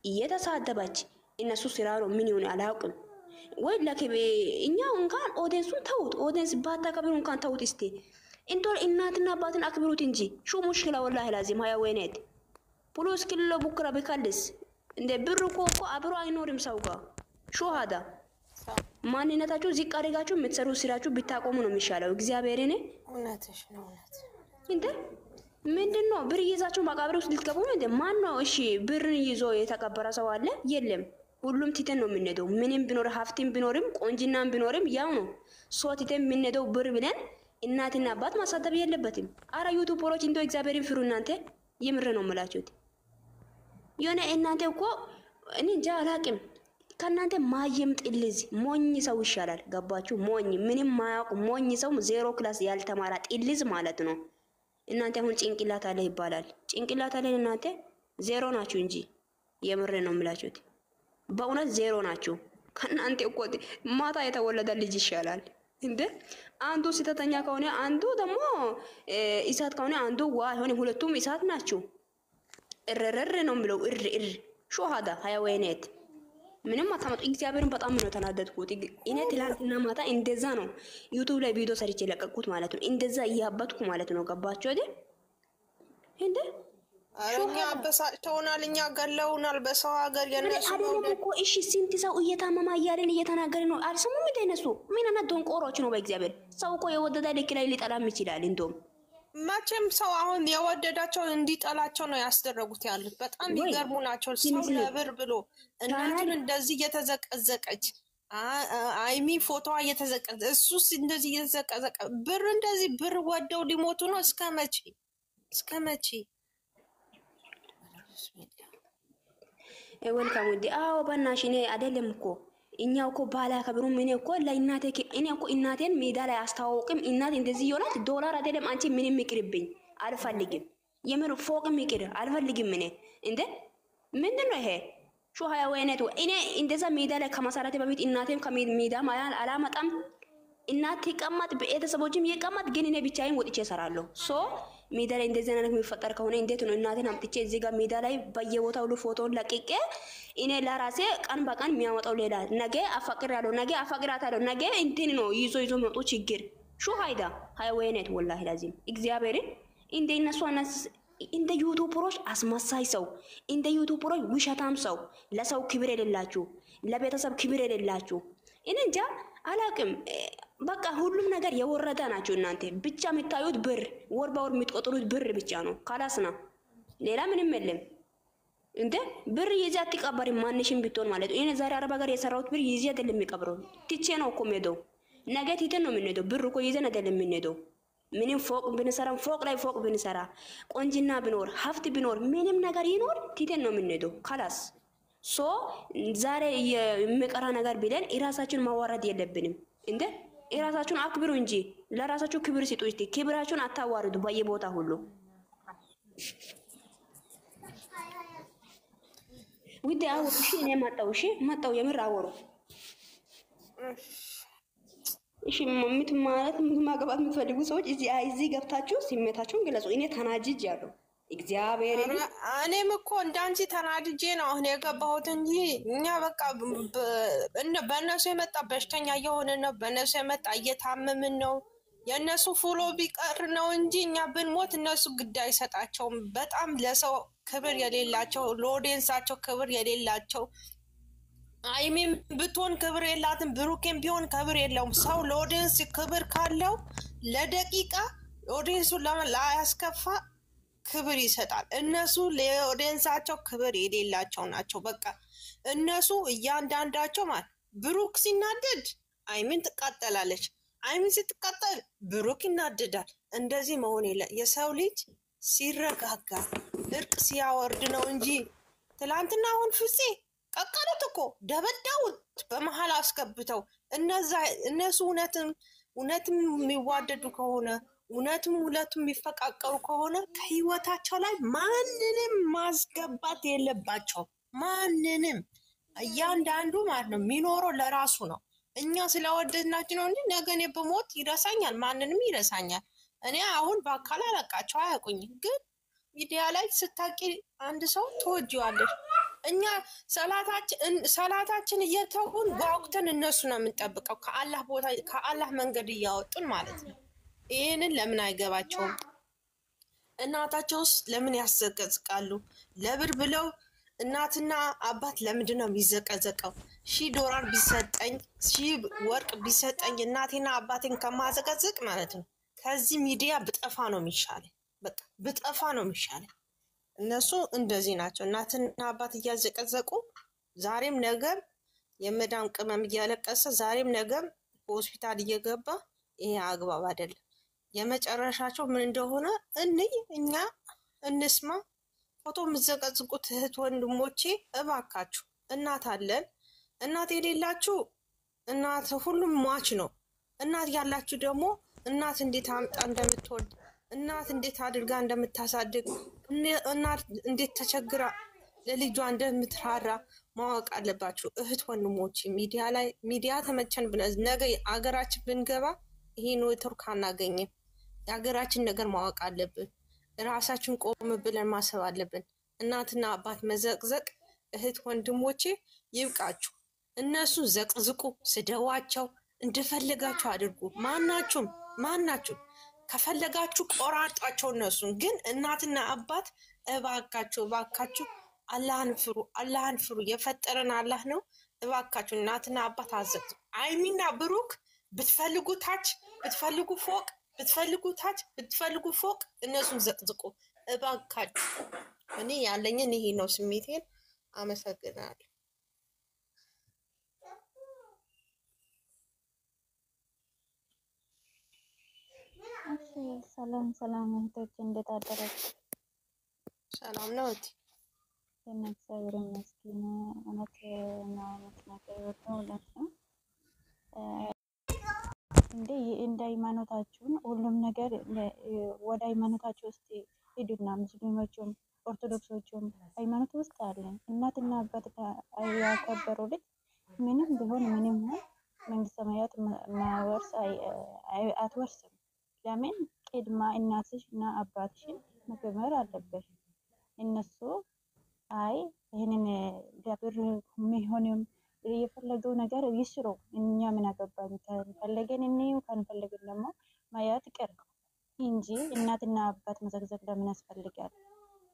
እየተሳደበች እነሱ ስራ ነው ምን ይሆን አላውቅም ወይ ለከበ እኛው እንኳን ኦዲየንሱን ተውት ኦዲየንስ ባታከብሩ እንኳን ተውት እስቲ እንዶ እናትና አባትን አክብሩት እንጂ ሹ ሙሽኪላ ወላሂ ላዚም ሃያ ወይኔት ፖሊስ ክልሎ ቡክራ ቢካልስ እንደ ብሩ ኮኮ አብሮ አይኖርም ሰው ጋር ሹ ሃዳ ማንነታችሁ ዝቅ አድርጋችሁ የምትሰሩ ስራችሁ ቢታቆሙ ነው የሚሻለው እግዚአብሔርን እውነትሽ ነው እውነት እንደ ምንድነው ብር ይዛችሁ መቃብር ውስጥ ልትገቡ ነው እንደ ማን ነው እሺ ብርን ይዞ የተቀበረ ሰው አለ የለም ሁሉም ትተን ነው የምንሄደው ምንም ቢኖር ሀፍቲም ቢኖርም ቆንጂናም ቢኖርም ያው ነው ሶ ትተን የምንሄደው ብር ብለን እናትና አባት ማሳደብ የለበትም አራ ዩቲዩበሮች እንደው እግዚአብሔርን ፍሩ እናንተ የምር ነው የምላችሁት የሆነ እናንተ እኮ እኔ እንጃ አላቅም ከናንተ ማየም ጥልዝ ሞኝ ሰው ይሻላል ገባችሁ ሞኝ ምንም ማያውቅ ሞኝ ሰው ዜሮ ክላስ ያልተማራ ጥልዝ ማለት ነው እናንተ አሁን ጭንቅላት አለ ይባላል ጭንቅላት አለ እናንተ ዜሮ ናችሁ እንጂ የምር ነው የምላችሁት በእውነት ዜሮ ናችሁ ከናንተ እኮ ማታ የተወለደ ልጅ ይሻላል እንዴ አንዱ ሲተተኛ ከሆነ አንዱ ደግሞ ኢሳት ከሆነ አንዱ ዋ ሆነ ሁለቱም ኢሳት ናችሁ እረረረ ነው ብለው እር ሾሃዳ ሃያወይኔት ምንም አታመጡ እግዚአብሔርን በጣም ነው ተናደድኩት እኔ ትላንትና ማታ እንደዛ ነው ዩቲዩብ ላይ ቪዲዮ ሰርቼ ለቀቁት ማለት ነው እንደዛ ያባጥኩ ማለት ነው ገባችሁ አይደል እንዴ አረኛ በሳጭተውናል እኛ ገለውናል በሰው ሀገር የነሱ ነው እኮ እሺ ስንት ሰው እየታመማ ያለን እየተናገረ ነው አልሰሙም እንደነሱ ምን አና ዶንቆሮች ነው በእግዚአብሔር ሰው እኮ የወደደ ልክ ላይ ሊጠላም ይችላል እንደውም መቼም ሰው አሁን የወደዳቸው እንዲጠላቸው ነው ያስደረጉት ያሉት በጣም ይገርሙ ናቸው ሰው ለብር ብሎ እናቱን እንደዚህ እየተዘቀዘቀች አይሚ ፎቶዋ እየተዘቀዘ እሱስ እንደዚህ እየተዘቀዘቀ ብር እንደዚህ ብር ወደው ሊሞቱ ነው እስከ መቼ ወልካም ወዲ አዎ ባናሽ እኔ አይደለም እኮ እኛው እኮ ባላ ከብሩ ምን እኮ ለእናቴ እኔ እኮ እናቴን ሜዳ ላይ አስተዋውቅም እናት እንደዚህ ይሆናል ዶላር አይደለም አንቺ ምንም ይቅርብኝ አልፈልግም የምር ፎቅም ይቅር አልፈልግም እኔ እንደ ምንድነው ይሄ ሹ ሃያ ወይኔት እኔ እንደዛ ሜዳ ላይ ከመሰረተ በፊት እናቴም ከሜዳ ማያን አላመጣም እናት ይቀማጥ ቤተሰቦችም ይቀማጥ ግን እኔ ብቻዬን ወጥቼ እሰራለሁ ሶ ሜዳ ላይ እንደዚህ አይነት የሚፈጠር ከሆነ እንዴት ነው እናቴን አምጥቼ እዚህ ጋር ሜዳ ላይ በየቦታው ሁሉ ፎቶን ለቅቄ እኔ ለራሴ ቀን በቀን የሚያወጣው ሌላ ነገ አፈቅራለሁ ነገ አፈቅራታለሁ ነገ እንትን ነው ይዞ መጡ ችግር ሹ ሃይዳ ሃያ ወይኔት ወላሂ ላዚም እግዚአብሔርን እንደ እነሱ አናስ እንደ ዩቲዩበሮች አስመሳይ ሰው እንደ ዩቲዩበሮች ውሸታም ሰው ለሰው ክብር የሌላችሁ ለቤተሰብ ክብር የሌላችሁ እንጃ አላቅም በቃ ሁሉም ነገር የወረደ ናችሁ እናንተ ብቻ የምታዩት ብር ወር በወር የምትቆጥሩት ብር ብቻ ነው ካላስና ሌላ ምንም የለም እንዴ ብር ይዘህ አትቀበሪ ማንሽም ቢቶን ማለት እኔ ዛሬ አረብ ሀገር የሰራሁት ብር ይዘህ አይደለም የሚቀብረው ትቼ ነው እኮ የምሄደው ነገ ትተን ነው የምንሄደው ብር እኮ ይዘን አይደለም የምንሄደው ምንም ፎቅ ብንሰራ ፎቅ ላይ ፎቅ ብንሰራ ቆንጅና ቢኖር ሀፍት ቢኖር ምንም ነገር ይኖር ትተን ነው የምንሄደው ካላስ ሶ ዛሬ የሚቀራ ነገር ቢለን እራሳችን ማዋረድ የለብንም እንዴ እራሳችሁን አክብሩ እንጂ ለራሳችሁ ክብር ስጡ እስቲ ክብራችሁን አታዋርዱ በየቦታ ሁሉ ውዴ አውሩ እሺ እኔ መጣው የምር አወሩ እሺ ማምት ማለት ማገባት የምትፈልጉ ሰዎች እዚህ ገብታችሁ ስሜታችሁን ግለጹ እኔ ተናጅጃለሁ እግዚአብሔር እኔም እኮ እንዳንቺ ተናድጄ ነው አሁን የገባሁት እንጂ እኛ በቃ በእነሱ የመጣ በሽተኛ እየሆነ ነው በእነሱ የመጣ እየታመምን ነው የእነሱ ፎሎ ቢቀር ነው እንጂ እኛ ብንሞት እነሱ ግድ አይሰጣቸውም በጣም ለሰው ክብር የሌላቸው ለኦዲየንሳቸው ክብር የሌላቸው አይሚም ብትሆን ክብር የላትም ብሩኬም ቢሆን ክብር የለውም ሰው ለኦዲየንስ ክብር ካለው ለደቂቃ ኦዲየንሱን ላያስከፋ ክብር ይሰጣል እነሱ ለኦዲየንሳቸው ክብር የሌላቸው ናቸው በቃ እነሱ እያንዳንዳቸው ማለት ብሩክ ሲናደድ አይሚን ትቃጠላለች አይሚን ስትቃጠል ብሩክ ይናደዳል እንደዚህ መሆን የሰው ልጅ ሲረጋጋ እርቅ ሲያወርድ ነው እንጂ ትላንትና አሁን ፍፄ ቀቀሉት እኮ ደበዳውት በመሃል አስገብተው እነሱ እውነትም የሚዋደዱ ከሆነ እውነትም ሁለቱም የሚፈቃቀሩ ከሆነ ከህይወታቸው ላይ ማንንም ማስገባት የለባቸው ማንንም እያንዳንዱ ማለት ነው የሚኖረው ለራሱ ነው እኛ ስለወደድናችሁ ነው እንጂ ነገ እኔ በሞት ይረሳኛል ማንንም ይረሳኛል እኔ አሁን በአካል አላቃቸው አያውቁኝ ግን ሚዲያ ላይ ስታቂ አንድ ሰው ትወጂዋለሽ። እኛ ሰላታችን እየተውን ጓጉተን እነሱ ነው የምንጠብቀው ከአላህ ቦታ ከአላህ መንገድ እያወጡን ማለት ነው። ይሄንን ለምን አይገባቸውም? እናታቸውስ ለምን ያዘቀዝቃሉ? ለብር ብለው እናትና አባት ለምንድን ነው የሚዘቀዘቀው? $1000 ቢሰጠኝ 1000 ወርቅ ቢሰጠኝ እናቴና አባቴን ከማዘቀዝቅ ማለት ነው ከዚህ ሚዲያ ብጠፋ ነው የሚሻለኝ። በቃ ብጠፋ ነው የሚሻለኝ። እነሱ እንደዚህ ናቸው። እናትና አባት እያዘቀዘቁ ዛሬም ነገም የመዳም ቅመም እያለቀሰ ዛሬም ነገም ሆስፒታል እየገባ ይሄ አግባብ አይደለም። የመጨረሻቸው ምን እንደሆነ እኛ እንስማ። ፎቶ የምትዘቀዝቁት እህት ወንድሞቼ እባካችሁ እናት አለን። እናት የሌላችሁ እናት ሁሉም ሟች ነው። እናት ያላችሁ ደግሞ እናት እንዴት አምጣ እንደምትወልድ እናት እንዴት አድርጋ እንደምታሳድግ እናት እንዴት ተቸግራ ለልጇ እንደምትራራ ማወቅ አለባችሁ እህት ወንድሞቼ። ሚዲያ ተመቸን ብለን ነገ አገራችን ብንገባ ይሄ ኔትወርክ አናገኝም። የሀገራችን ነገር ማወቅ አለብን። ራሳችን ቆም ብለን ማሰብ አለብን። እናትና አባት መዘቅዘቅ እህት ወንድሞቼ ይብቃችሁ። እነሱ ዘቅዝቁ፣ ስደዋቸው፣ እንደፈለጋችሁ አድርጉ። ማናችሁ ከፈለጋችሁ ቆራጣቸው። እነሱን ግን እናትና አባት እባካችሁ አላህን ፍሩ። የፈጠረን አላህ ነው። እባካችሁ እናትና አባት አዘቅዝቁ። አይሚና ብሩክ ብትፈልጉ ታች ብትፈልጉ ፎቅ ብትፈልጉ ፎቅ እነሱን ዘቅዝቁ እባካችሁ። እኔ ያለኝን ይሄ ነው ስሜቴን። አመሰግናለሁ። ሰላም እህቶች እንዴት አደራችሁ? ሰላም ነው እህቴ። እግዚአብሔር ይመስገን። እውነት ነገር ነው እንደ ሃይማኖታችሁን ሁሉም ነገር ወደ ሃይማኖታችሁ ውስጥ ሂዱና ሙስሊሞችም ኦርቶዶክሶችም ሃይማኖት ውስጥ አለ። እናትና አባት ያከበሩ ልጅ ምንም ቢሆን መንግስተ ሰማያት ማወርስ አትወርስም። ለምን ቅድማ እናትሽ እና አባትሽን መከበር አለበት። እነሱ ይሄንን ለብር የሚሆንም የፈለገው ነገር ይስሩ። እኛ ምን አገባን? ፈለገን እንየው፣ ካንፈለገን ደግሞ ማየት ቀር እንጂ እናትና አባት መዘግዘግ ለምን ያስፈልጋል?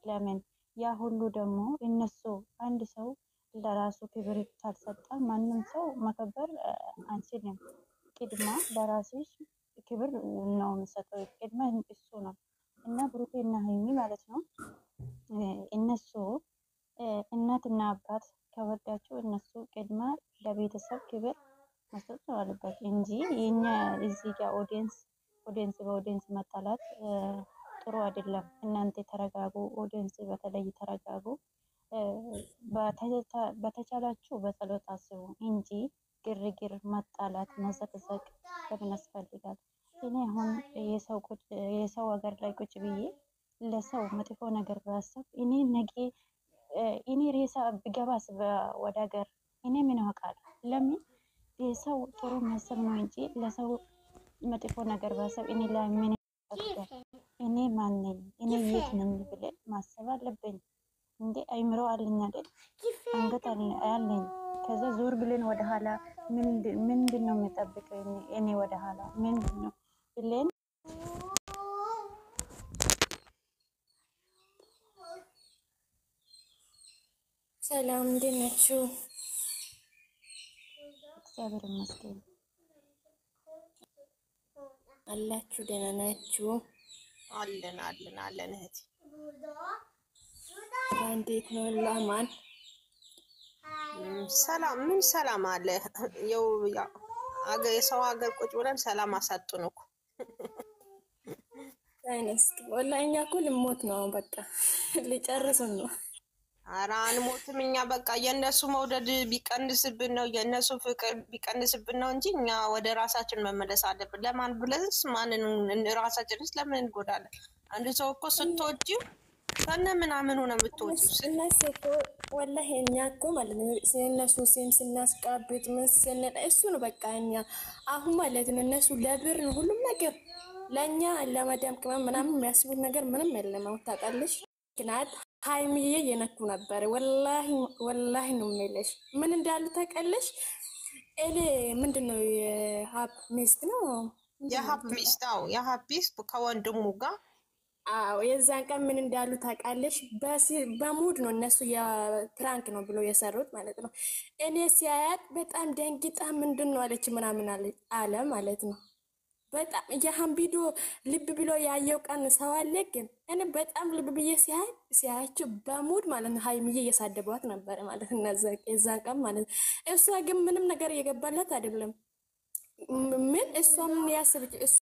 ለምን ያ ሁሉ ደግሞ እነሱ አንድ ሰው ለራሱ ክብር ካልሰጠ ማንም ሰው መከበር አንችልም። ቅድማ ለራስሽ ክብር ነው የሚሰጠው። ቅድማ እሱ ነው እና ብሩኬ እና ሀይሚ ማለት ነው። እነሱ እናትና አባት ከወዳቸው እነሱ ቅድማ ለቤተሰብ ክብር መስጠት አለበት እንጂ የኛ እዚህ ጋር ኦዲየንስ በኦዲየንስ መጣላት ጥሩ አይደለም። እናንተ ተረጋጉ። ኦዲየንስ በተለይ ተረጋጉ። በተቻላችሁ በጸሎት አስቡ እንጂ ግርግር፣ መጣላት፣ መዘቅዘቅ ለምን ያስፈልጋል? እኔ አሁን የሰው ሀገር ላይ ቁጭ ብዬ ለሰው መጥፎ ነገር ባሰብ እኔ ሬሳ ብገባስ ወደ ሀገር እኔ ምን አውቃለሁ? ለምን የሰው ጥሩ ማሰብ ነው እንጂ ለሰው መጥፎ ነገር ባሰብ እኔ ላይ ምን ያደርጋል? እኔ ማን ነኝ? እኔ የት ነኝ ብለን ማሰብ አለብኝ። እንዴ አይምሮ አለኝ አይደል? አንገት አለኝ። ከዛ ዞር ብለን ወደ ኋላ ምንድን ነው የሚጠብቀኝ? እኔ ወደ ኋላ ምንድን ነው ብለን ሰላም እንዴት ናችሁ? እግዚአብሔር ይመስገን አላችሁ? ደህና ናችሁ? አለን እህቴ። እንዴት ነው ለማን ሰላም ሰላም አለ። የሰው ሀገር ቁጭ ብለን ሰላም አሳጡን እኮ። አይነስኪ ወላሂ እኛ እኮ ልሞት ነው በቃ ሊጨርሱን ነው። ኧረ አንሞትም እኛ በቃ የእነሱ መውደድ ቢቀንስብን ነው የእነሱ ፍቅር ቢቀንስብን ነው እንጂ እኛ ወደ ራሳችን መመለስ አለብን። ለማን ብለንስ ማንን ራሳችንስ ለምን እንጎዳለን? አንድ ሰው እኮ ስትወጂው ከነ ምናምኑ ነው የምትወጂው። እነሱ እኮ ወላሂ እኛ እኮ ማለት ነው እነሱ ስም ስናስቃብጥ ምን ስንል እሱ ነው በቃ እኛ አሁን ማለት ነው እነሱ ለብር ነው ሁሉም ነገር ለእኛ ለመዳም ቅመም ምናምን የሚያስቡት ነገር ምንም የለም። ታውቃለሽ ምክንያት ሃይሚዬ የነኩ ነበር። ወላሂ ነው የሚልሽ። ምን እንዳሉ ታውቂያለሽ? እኔ ምንድነው የሀብ ሚስት ነው የሀብ ሚስት የሀብ ሚስት ከወንድሙ ጋር የዛን ቀን ምን እንዳሉ ታውቃለሽ? በሙድ ነው እነሱ የፕራንክ ነው ብሎ የሰሩት ማለት ነው። እኔ ሲያያት በጣም ደንግጣ ምንድን ነው አለች ምናምን አለ ማለት ነው። በጣም ያህን ቪዲዮ ልብ ብሎ ያየው ቀን ሰው አለ። ግን እኔ በጣም ልብ ብዬ ሲያያችሁ በሙድ ማለት ነው ሃይሚዬ እየሳደቧት ነበር ማለት ነው የዛን ቀን ማለት ነው። እሷ ግን ምንም ነገር እየገባላት አይደለም። ምን እሷ ምን ያስብ